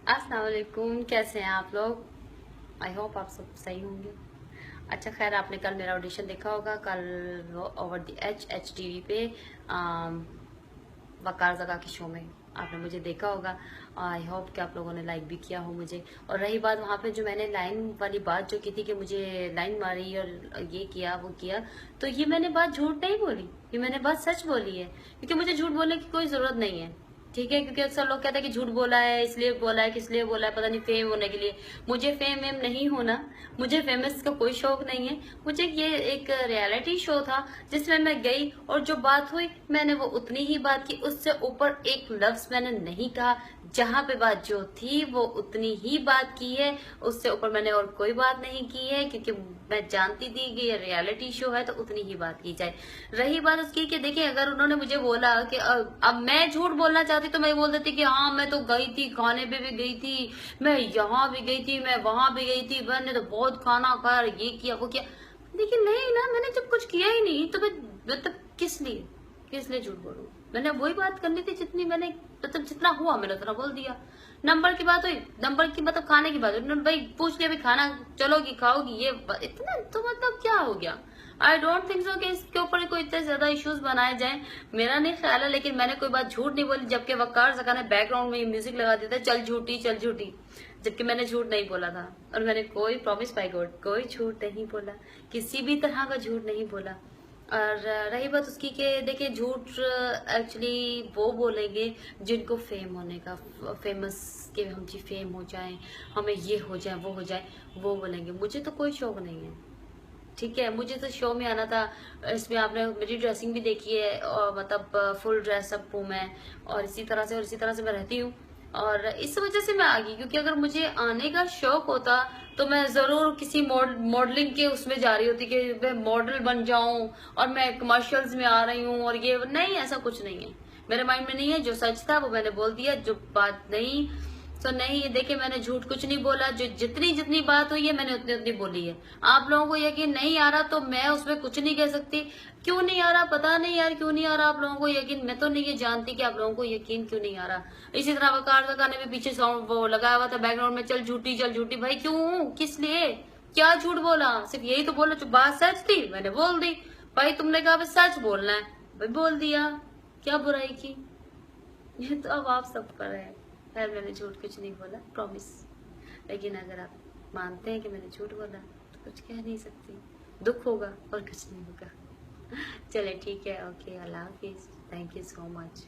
अस्सलाम वालेकुम, कैसे हैं आप लोग। आई होप आप सब सही होंगे। अच्छा खैर, आपने कल मेरा ऑडिशन देखा होगा। कल ओवर द एच टीवी पे वकार जगह के शो में आपने मुझे देखा होगा। आई होप कि आप लोगों ने लाइक भी किया हो मुझे। और रही बात वहाँ पे जो मैंने लाइन वाली बात जो की थी कि मुझे लाइन मारी और ये किया वो किया, तो ये मैंने बात झूठ नहीं बोली, ये मैंने बात सच बोली है। क्योंकि मुझे झूठ बोलने की कोई जरूरत नहीं है, ठीक है। क्योंकि अक्सर लोग कहते हैं कि झूठ बोला है, इसलिए बोला है, किस लिए बोला है, पता नहीं फेम होने के लिए। मुझे फेम वेम नहीं होना, मुझे फेमस का कोई शौक नहीं है। मुझे ये एक रियलिटी शो था जिसमें मैं गई और जो बात हुई मैंने वो उतनी ही बात की, उससे ऊपर एक लफ्ज मैंने नहीं कहा। जहां पे बात जो थी वो उतनी ही बात की है, उससे ऊपर मैंने और कोई बात नहीं की है। क्योंकि मैं जानती थी कि ये रियलिटी शो है तो उतनी ही बात की जाए। रही बात उसकी कि देखिए, अगर उन्होंने मुझे बोला कि अब मैं झूठ बोलना चाहती तो मैं बोल देती कि हाँ मैं तो गई थी, खाने पे भी गई थी, मैं यहाँ भी गई थी, मैं वहां भी गई थी, मैंने तो बहुत खाना खाया, ये किया वो किया। लेकिन नहीं ना, मैंने जब कुछ किया ही नहीं तो मैं मतलब किस लिए झूठ बोलूं। मैंने वही बात करनी थी जितनी मैंने मतलब जितना हुआ मैंने उतना बोल दिया। नंबर की बात हुई, नंबर की मतलब खाने की बात हुई, भाई पूछ लिया भाई खाना चलोगी खाओगी, ये इतना तो मतलब क्या हो गया। आई डोंट थिंक सो कि इसके ऊपर कोई इतने ज्यादा इश्यूज बनाए जाए, मेरा नहीं ख्याल है। लेकिन मैंने कोई बात झूठ नहीं बोली, जबकि वकार सका ने बैकग्राउंड में म्यूजिक लगा दिया था, चल झूठी चल झूठी, जबकि मैंने झूठ नहीं बोला था। और मैंने कोई प्रॉमिस बाय गॉड कोई झूठ नहीं बोला, किसी भी तरह का झूठ नहीं बोला। और रही बात उसकी कि देखिए, झूठ एक्चुअली वो बोलेंगे जिनको फेम होने का, फेमस के हम जी फेम हो जाए, हमें ये हो जाए वो हो जाए, वो बोलेंगे। मुझे तो कोई शौक नहीं है, ठीक है। मुझे तो शो में आना था। इसमें आपने मेरी ड्रेसिंग भी देखी है, और मतलब फुल ड्रेसअप हूँ मैं, और इसी तरह से मैं रहती हूँ। और इस वजह से मैं आ गई, क्योंकि अगर मुझे आने का शौक होता तो मैं जरूर किसी मॉडलिंग के उसमें जा रही होती कि मैं मॉडल बन जाऊं और मैं कमर्शियल्स में आ रही हूँ। और ये नहीं, ऐसा कुछ नहीं है मेरे माइंड में, नहीं है। जो सच था वो मैंने बोल दिया, जो बात नहीं तो नहीं। देखिए, मैंने झूठ कुछ नहीं बोला, जो जितनी जितनी बात हुई है मैंने उतनी उतनी बोली है। आप लोगों को यकीन नहीं आ रहा तो मैं उसमें कुछ नहीं कह सकती। क्यों नहीं आ रहा पता नहीं यार, क्यों नहीं आ रहा आप लोगों को यकीन। मैं तो नहीं ये जानती कि आप लोगों को यकीन क्यों नहीं आ रहा। इसी तरह वकार जका ने भी पीछे साउंड वो लगाया हुआ था बैकग्राउंड में, चल झूठी भाई क्यों, किस लिए, क्या झूठ बोला। सिर्फ यही तो बोला, जो बात सच थी मैंने बोल दी। भाई तुमने कहा सच बोलना है, भाई बोल दिया, क्या बुराई की। ये तो अब आप सब पर है। खैर, मैंने झूठ कुछ नहीं बोला, प्रॉमिस। लेकिन अगर आप मानते हैं कि मैंने झूठ बोला तो कुछ कह नहीं सकती, दुख होगा और कुछ नहीं होगा। चले ठीक है, okay, Allah Hafiz, thank you so much.